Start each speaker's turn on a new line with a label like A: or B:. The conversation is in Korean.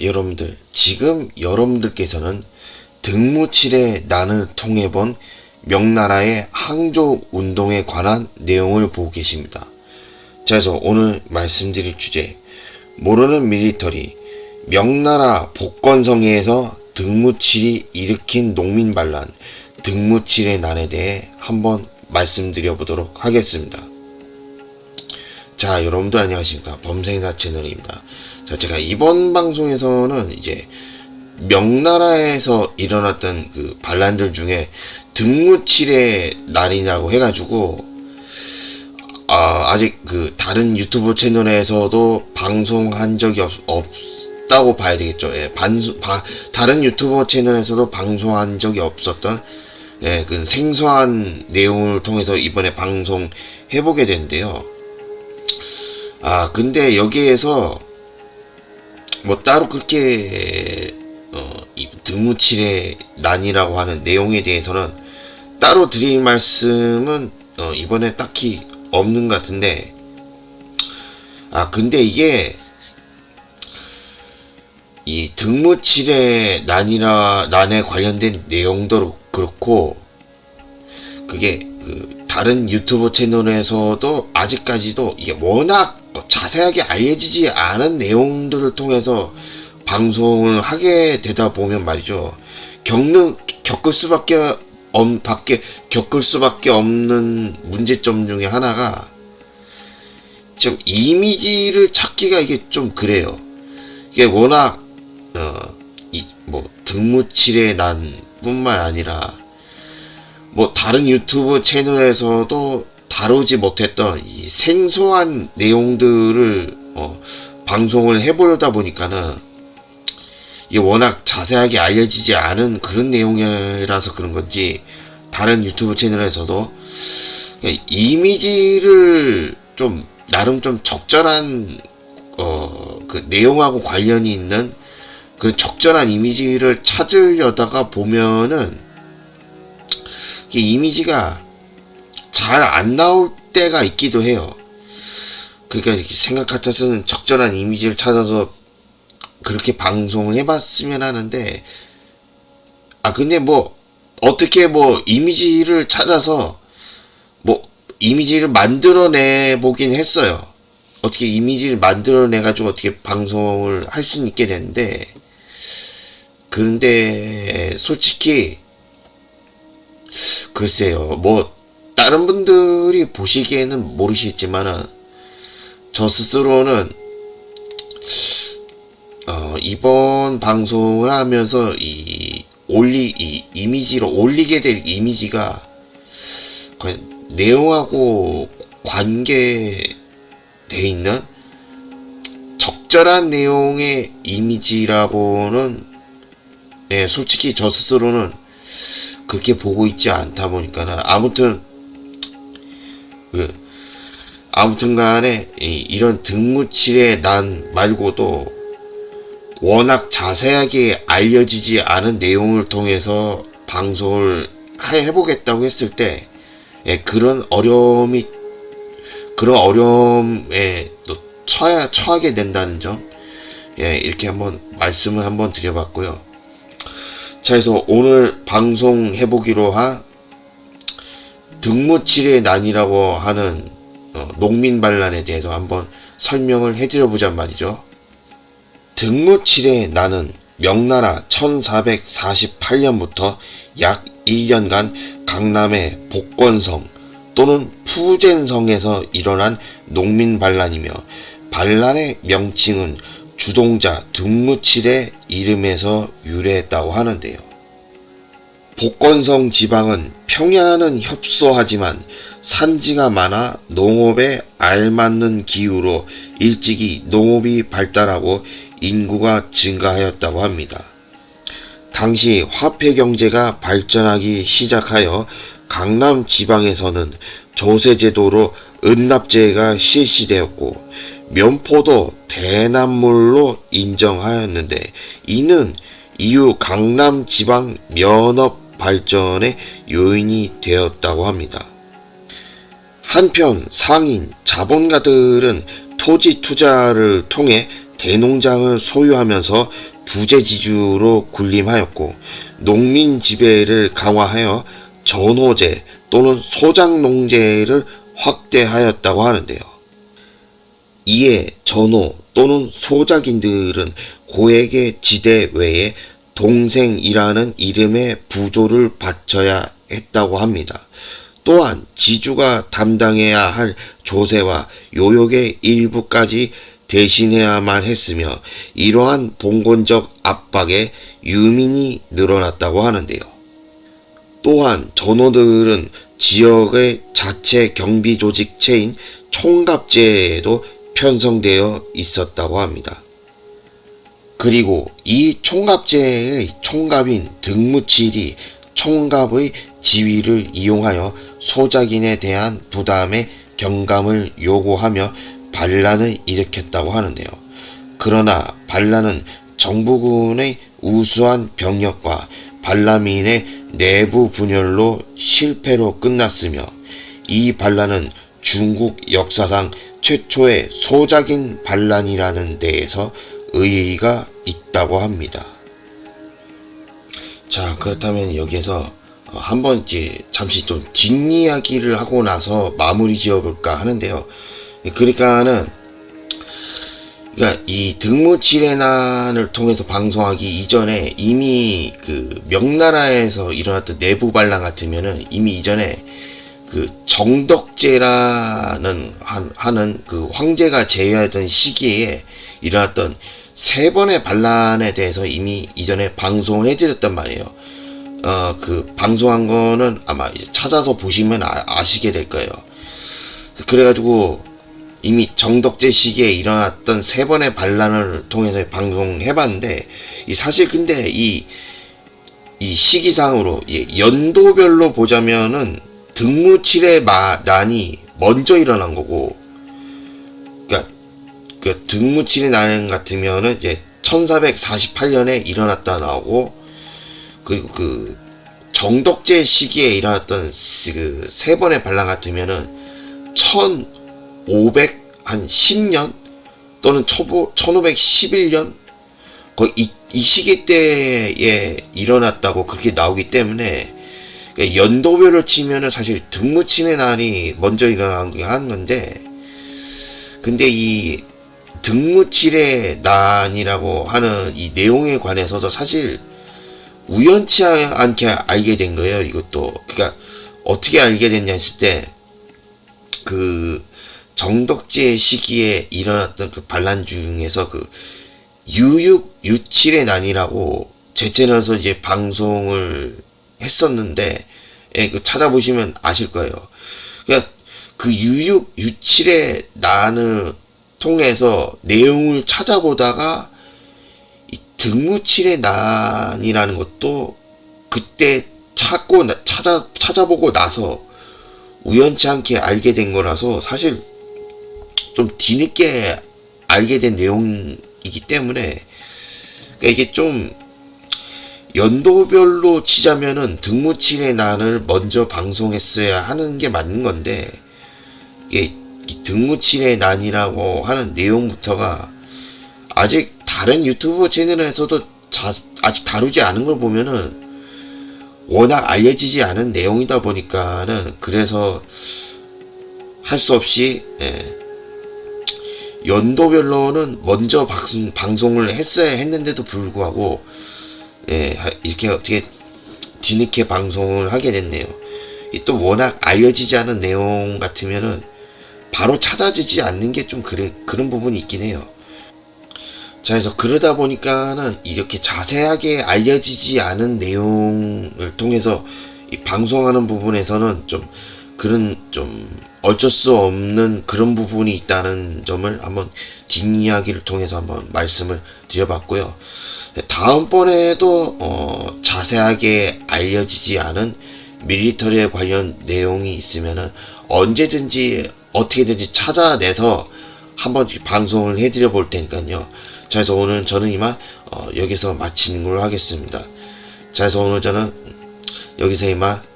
A: 여러분들, 지금 여러분들께서는 등무칠의 난을 통해 본 명나라의 항조 운동에 관한 내용을 보고 계십니다. 자, 그래서 오늘 말씀드릴 주제, 모르는 밀리터리, 명나라 복건성에서 등무칠이 일으킨 농민반란, 등무칠의 난에 대해 한번 말씀드려 보도록 하겠습니다. 자, 여러분들 안녕하십니까. 범생사 채널입니다. 자, 제가 이번 방송에서는 이제 명나라에서 일어났던 그 반란들 중에 등무칠의 난이라고 해가지고 아직 그 다른 유튜브 채널에서도 방송한 적이 없다고 봐야 되겠죠. 예, 다른 유튜버 채널에서도 방송한 적이 없었던 그 생소한 내용을 통해서 이번에 방송해보게 된대요. 근데 여기에서 뭐 따로 그렇게 이 등무칠의 난이라고 하는 내용에 대해서는 따로 드릴 말씀은 이번에 딱히 없는 것 같은데, 근데 이게 이 등무칠의 난에 관련된 내용도 그렇고, 그게 그 다른 유튜브 채널에서도 아직까지도 이게 워낙 자세하게 알려지지 않은 내용들을 통해서 방송을 하게 되다 보면 말이죠, 겪을 수밖에 없는 문제점 중에 하나가 좀 이미지를 찾기가 이게 좀 그래요. 이게 워낙 등무칠의 난뿐만 아니라 뭐 다른 유튜브 채널에서도 다루지 못했던 이 생소한 내용들을 방송을 해보려다 보니까는 이게 워낙 자세하게 알려지지 않은 그런 내용이라서 그런 건지, 다른 유튜브 채널에서도 이미지를 좀 나름 좀 적절한 그 내용하고 관련이 있는 그 적절한 이미지를 찾으려다가 보면은 이 이미지가 잘 안 나올 때가 있기도 해요. 그러니까 생각 같아서는 적절한 이미지를 찾아서 그렇게 방송을 해봤으면 하는데, 근데 뭐 어떻게 뭐 이미지를 찾아서 뭐 이미지를 만들어내 보긴 했어요. 어떻게 이미지를 만들어내 가지고 어떻게 방송을 할 수는 있게 됐는데, 그런데 솔직히 글쎄요, 뭐 다른 분들이 보시기에는 모르시겠지만은 저 스스로는 이번 방송을 하면서 이 이미지로 올리게 될 이미지가 내용하고 관계돼 있는 적절한 내용의 이미지라고는, 솔직히 저 스스로는 그렇게 보고 있지 않다 보니까는, 아무튼 간에 이런 등무칠의 난 말고도 워낙 자세하게 알려지지 않은 내용을 통해서 방송을 해보겠다고 했을 때 그런 어려움에 또 처하게 된다는 점, 이렇게 한번 말씀을 한번 드려봤고요. 자, 그래서 오늘 방송해보기로 한 등무칠의 난이라고 하는 농민반란에 대해서 한번 설명을 해드려보자 말이죠. 등무칠의 난은 명나라 1448년부터 약 1년간 강남의 복건성 또는 푸젠성에서 일어난 농민반란이며, 반란의 명칭은 주동자 등무칠의 이름에서 유래했다고 하는데요. 복건성 지방은 평야는 협소하지만 산지가 많아 농업에 알맞는 기후로 일찍이 농업이 발달하고 인구가 증가하였다고 합니다. 당시 화폐 경제가 발전하기 시작하여 강남 지방에서는 조세제도로 은납제가 실시되었고, 면포도 대납물로 인정하였는데, 이는 이후 강남 지방 면업 발전의 요인이 되었다고 합니다. 한편 상인, 자본가들은 토지 투자를 통해 대농장을 소유하면서 부재지주로 군림하였고 농민 지배를 강화하여 전호제 또는 소작농제를 확대하였다고 하는데요. 이에 전호 또는 소작인들은 고액의 지대 외에 동생이라는 이름의 부조를 바쳐야 했다고 합니다. 또한 지주가 담당해야 할 조세와 요역의 일부까지 대신해야만 했으며 이러한 봉건적 압박에 유민이 늘어났다고 하는데요. 또한 전호들은 지역의 자체 경비 조직체인 총갑제에도 편성되어 있었다고 합니다. 그리고 이 총갑제의 총갑인 등무칠이 총갑의 지위를 이용하여 소작인에 대한 부담에 경감을 요구하며 반란을 일으켰다고 하는데요. 그러나 반란은 정부군의 우수한 병력과 반란민의 내부 분열로 실패로 끝났으며 이 반란은 중국 역사상 최초의 소작인 반란이라는 데에서 의의가 있다고 합니다. 자, 그렇다면 여기에서 한번 이제 잠시 좀 뒷이야기를 하고 나서 마무리 지어볼까 하는데요. 그러니까 이 등무칠의 난을 통해서 방송하기 이전에 이미 그 명나라에서 일어났던 내부 반란 같으면은 이미 이전에 그 정덕제라는 하는 그 황제가 제위하던 시기에 일어났던 3번의 반란에 대해서 이미 이전에 방송을 해드렸단 말이에요. 그 방송한 거는 아마 이제 찾아서 보시면 아시게 될 거예요. 그래가지고 이미 정덕제 시기에 일어났던 3번의 반란을 통해서 방송해봤는데 사실 근데 이 시기상으로 연도별로 보자면은 등무칠의 난이 먼저 일어난 거고, 그러니까 그 등무칠의 난 같으면은 이제 1448년에 일어났다 나오고, 그리고 그 정덕제 시기에 일어났던 그 3번의 반란 같으면은 1510년 또는 1511년 거의 이 시기 때에 일어났다고 그렇게 나오기 때문에 연도별로 치면은 사실 등무칠의 난이 먼저 일어난 게 하는데, 근데 이 등무칠의 난이라고 하는 이 내용에 관해서도 사실 우연치 않게 알게 된 거예요. 이것도 그러니까 어떻게 알게 됐냐 했을 때 그 정덕제 시기에 일어났던 그 반란 중에서 그 유육유칠의 난이라고 제 채널에서 이제 방송을 했었는데, 그 찾아보시면 아실 거예요. 그러니까 그 유육유칠의 난을 통해서 내용을 찾아보다가 이 등무칠의 난이라는 것도 그때 찾아보고 나서 우연치 않게 알게 된 거라서 사실 좀 뒤늦게 알게 된 내용이기 때문에, 그러니까 이게 좀 연도별로 치자면은 등무칠의 난을 먼저 방송했어야 하는 게 맞는 건데, 이게 이 등무칠의 난이라고 하는 내용부터가 아직 다른 유튜브 채널에서도 아직 다루지 않은 걸 보면은 워낙 알려지지 않은 내용이다 보니까는 그래서 할 수 없이 연도별로는 먼저 방송을 했어야 했는데도 불구하고 이렇게 어떻게 뒤늦게 방송을 하게 됐네요. 또 워낙 알려지지 않은 내용 같으면은 바로 찾아지지 않는 게 좀 그런 부분이 있긴 해요. 자, 그래서 그러다 보니까는 이렇게 자세하게 알려지지 않은 내용을 통해서 이 방송하는 부분에서는 좀 어쩔 수 없는 그런 부분이 있다는 점을 한번 뒷이야기를 통해서 한번 말씀을 드려봤고요. 다음번에도 자세하게 알려지지 않은 밀리터리에 관련 내용이 있으면은 언제든지 어떻게든지 찾아내서 한번 방송을 해드려 볼 테니까요. 자, 그래서 오늘 저는 이만 여기서 마치는 걸로 하겠습니다. 자, 그래서 오늘 저는 여기서 이만